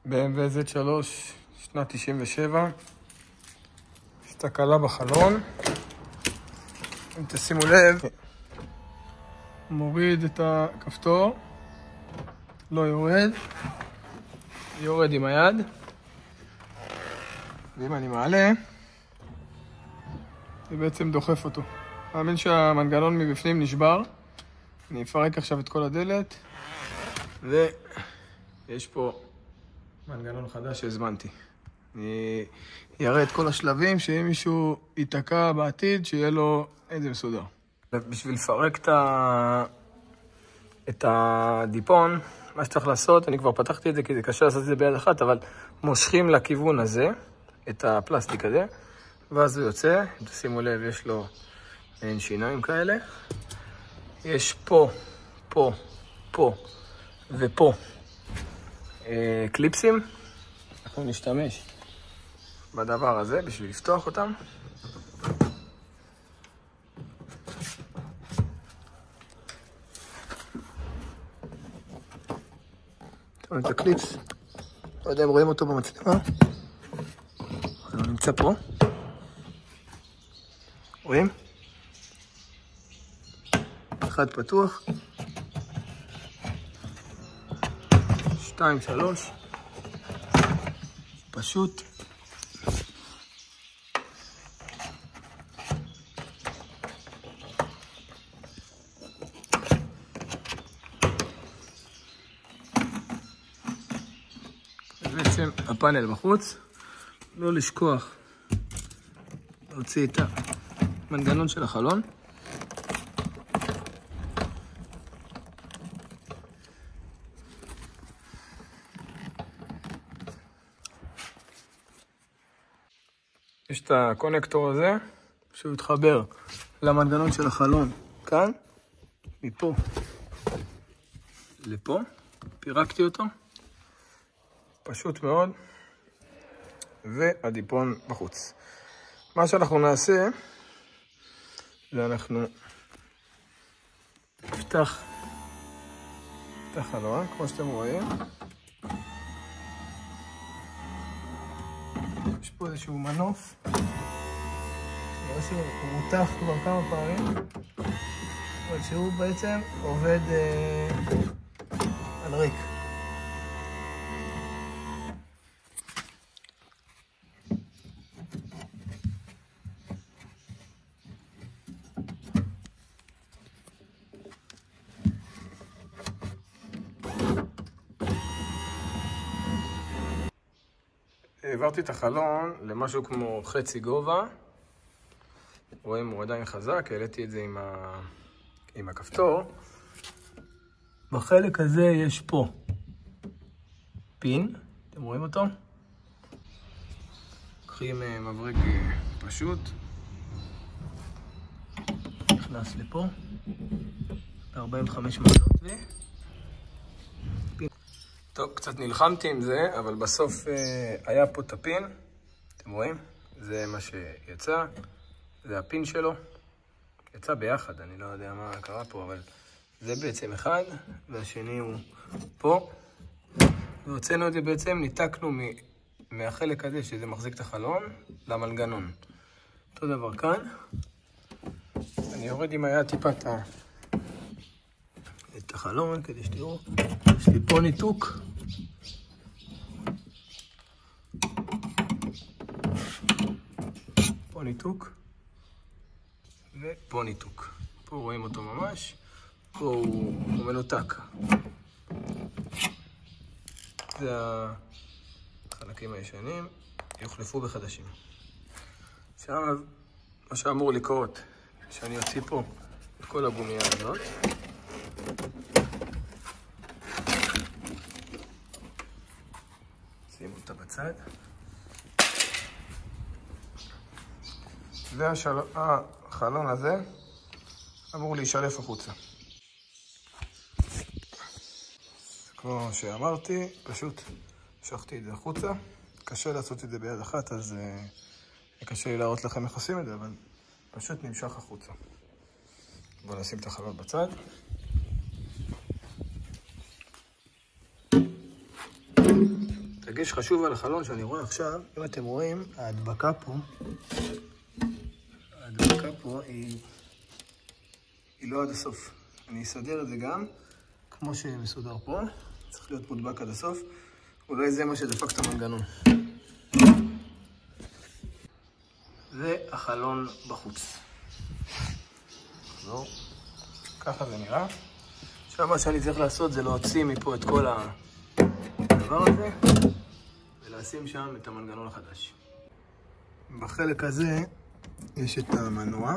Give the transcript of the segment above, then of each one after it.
BMW Z3 שנת 97. יש תקלה בחלון. אם תשימו לב, מוריד את הכפתור, לא יורד, יורד עם היד. ואם אני מעלה, זה בעצם דוחף אותו. מאמין שהמנגנון מבפנים נשבר. אני אפרק עכשיו את כל הדלת, ויש פה מנגנון חדש שהזמנתי. אני אראה את כל השלבים, שאם מישהו ייתקע בעתיד, שיהיה לו איזה מסודר. בשביל לפרק את הדיפון, מה שצריך לעשות, אני כבר פתחתי את זה כי זה קשה לעשות את זה ביד אחת, אבל מושכים לכיוון הזה, את הפלסטיק הזה, ואז הוא יוצא. תשימו לב, יש לו מעין שיניים כאלה. יש פה, פה, פה ופה קליפסים. אנחנו נשתמש בדבר הזה בשביל לפתוח אותם. תראו את הקליפס. לא יודע אם רואים אותו במצלמה. הוא נמצא פה. רואים? אחד פתוח. 2, 3. פשוט. בעצם הפאנל בחוץ. לא לשכוח להוציא את המנגנון של החלון. יש את הקונקטור הזה, שהוא יתחבר למנגנון של החלון כאן, מפה לפה. פירקתי אותו, פשוט מאוד, והדיפון בחוץ. מה שאנחנו נעשה, זה אנחנו נפתח את החלון, כמו שאתם רואים. יש פה איזשהו מנוף, הוא מותח כבר כמה פעמים, אבל שהוא בעצם עובד על ריק. העברתי את החלון למשהו כמו חצי גובה. רואים, הוא עדיין חזק, העליתי את זה עם הכפתור. בחלק הזה יש פה פין, אתם רואים אותו? לוקחים מבריג פשוט, נכנס לפה, ב-45 מעלות ופין. טוב, קצת נלחמתי עם זה, אבל בסוף היה פה את הפין, אתם רואים? זה מה שיצא, זה הפין שלו. יצא ביחד, אני לא יודע מה קרה פה, אבל זה בעצם אחד, והשני הוא פה. והוצאנו את זה בעצם, ניתקנו מהחלק הזה, שזה מחזיק את החלון, למנגנון. אותו דבר כאן. אני יורד עם היד טיפה את החלון, כדי שתראו. יש לי פה ניתוק. פה ניתוק. ופה ניתוק. פה רואים אותו ממש. פה הוא מנותק. זה החלקים הישנים. יוחלפו בחדשים. עכשיו, מה שאמור לקרות, שאני אוציא פה את כל הגומיה הזאת. שימו אותה בצד. והחלון הזה אמור להישלף החוצה. כמו שאמרתי, פשוט המשכתי את זה החוצה. קשה לעשות את זה ביד אחת, אז קשה לי להראות לכם איך עושים את זה, אבל פשוט נמשך החוצה. בואו נשים את החלון בצד. דגש חשוב על החלון שאני רואה עכשיו, אם אתם רואים, ההדבקה פה היא לא עד הסוף. אני אסדר את זה גם, כמו שמסודר פה, צריך להיות מודבק עד הסוף. אולי זה מה שדפק את המנגנון. זה החלון בחוץ. ככה זה נראה. עכשיו מה שאני צריך לעשות זה להוציא מפה את כל הדבר הזה, ולשים שם את המנגנון החדש. בחלק הזה יש את המנוע.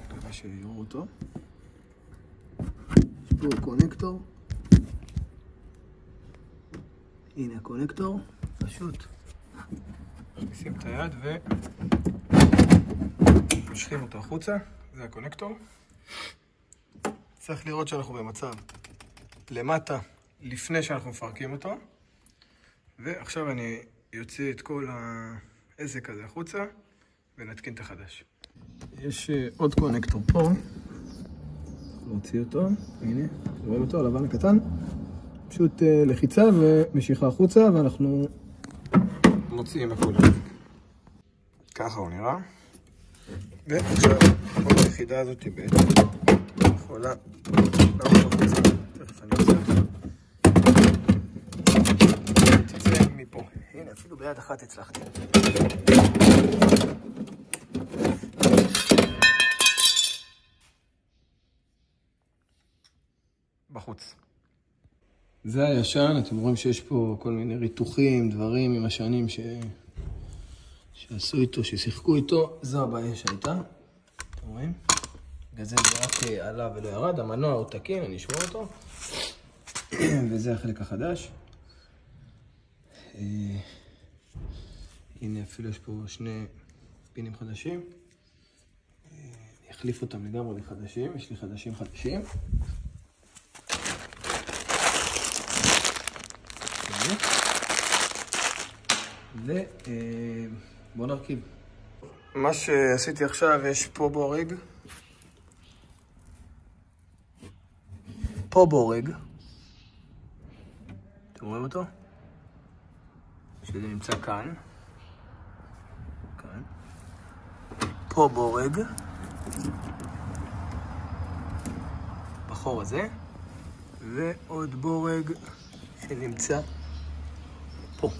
ככה שיראו אותו. יש פה קונקטור. הנה הקונקטור. פשוט. מכניסים את היד ומשכים אותו החוצה. זה הקונקטור. צריך לראות שאנחנו במצב למטה לפני שאנחנו מפרקים אותו. ועכשיו אני יוצא את כל העסק הזה החוצה ונתקין את החדש. יש עוד קונקטור פה. להוציא אותו. הנה, רואים אותו, הלבן הקטן. פשוט לחיצה ומשיכה החוצה ואנחנו מוציאים הכל. ככה הוא נראה. ועכשיו כל היחידה הזאת היא בעצם יכולה לעבור החוצה. תכף אני עושה אותה. תצא מפה. הנה, אפילו ביד אחת הצלחתי. בחוץ. זה הישן, אתם רואים שיש פה כל מיני ריתוחים, דברים עם השנים שעשו איתו, ששיחקו איתו. זו הבעיה שהייתה, אתם רואים? בגלל זה רק עלה ולא ירד, המנוע הוא תקין, אני אשמור אותו. וזה החלק החדש. הנה אפילו יש פה שני פינים חדשים. אני אחליף אותם לגמרי לחדשים, יש לי חדשים. בואו נרכיב. מה שעשיתי עכשיו, יש פה בורג. אתם רואים אותו? שזה נמצא כאן. פה בורג. בחור הזה. ועוד בורג שנמצא פה.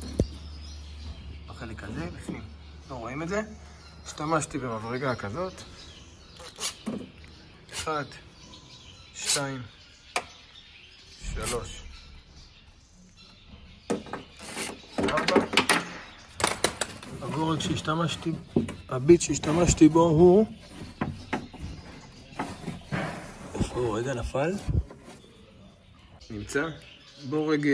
בחלק הזה, בפנים. לא רואים את זה? השתמשתי במברגה כזאת. 1, 2, 3, 4. הבורג שהשתמשתי, הביט שהשתמשתי בו הוא... איפה הוא? רגע, נפל. נמצא. בורג...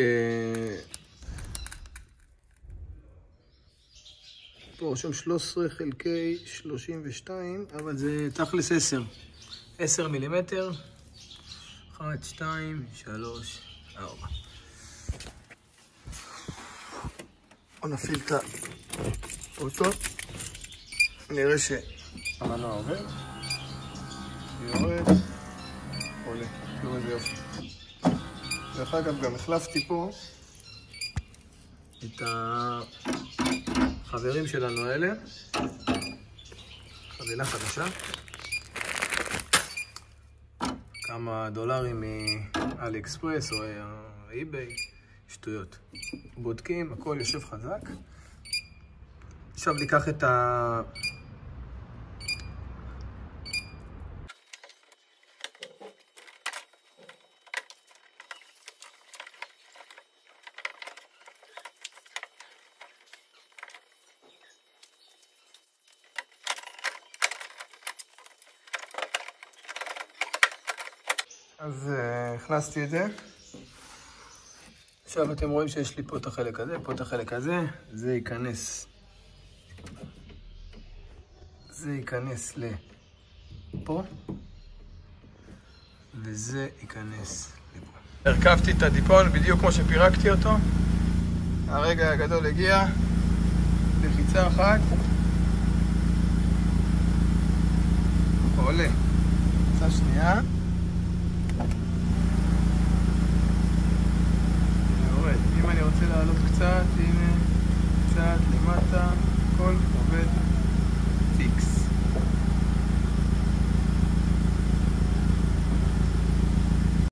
פה רשום 13 חלקי 32, אבל זה תכלס 10 מילימטר. 1, 2, 3, 4. בוא נפעיל את האוטו. נראה שהמנוע עובר. יורד. עולה. תראו איזה יופי. דרך אגב, גם החלפתי פה את החברים שלנו האלה. חבילה חדשה. כמה דולרים מאלי אקספרס או איביי. שטויות. בודקים, הכל יושב חזק. עכשיו ניקח את אז הכנסתי את זה. עכשיו אתם רואים שיש לי פה את החלק הזה, פה את החלק הזה. זה ייכנס לפה. וזה ייכנס לפה. הרכבתי את הדיפון בדיוק כמו שפירקתי אותו. הרגע הגדול הגיע. לחיצה אחת. עולה. לחיצה שנייה. אם אני רוצה קצת, הנה, קצת למטה, הכל עובד.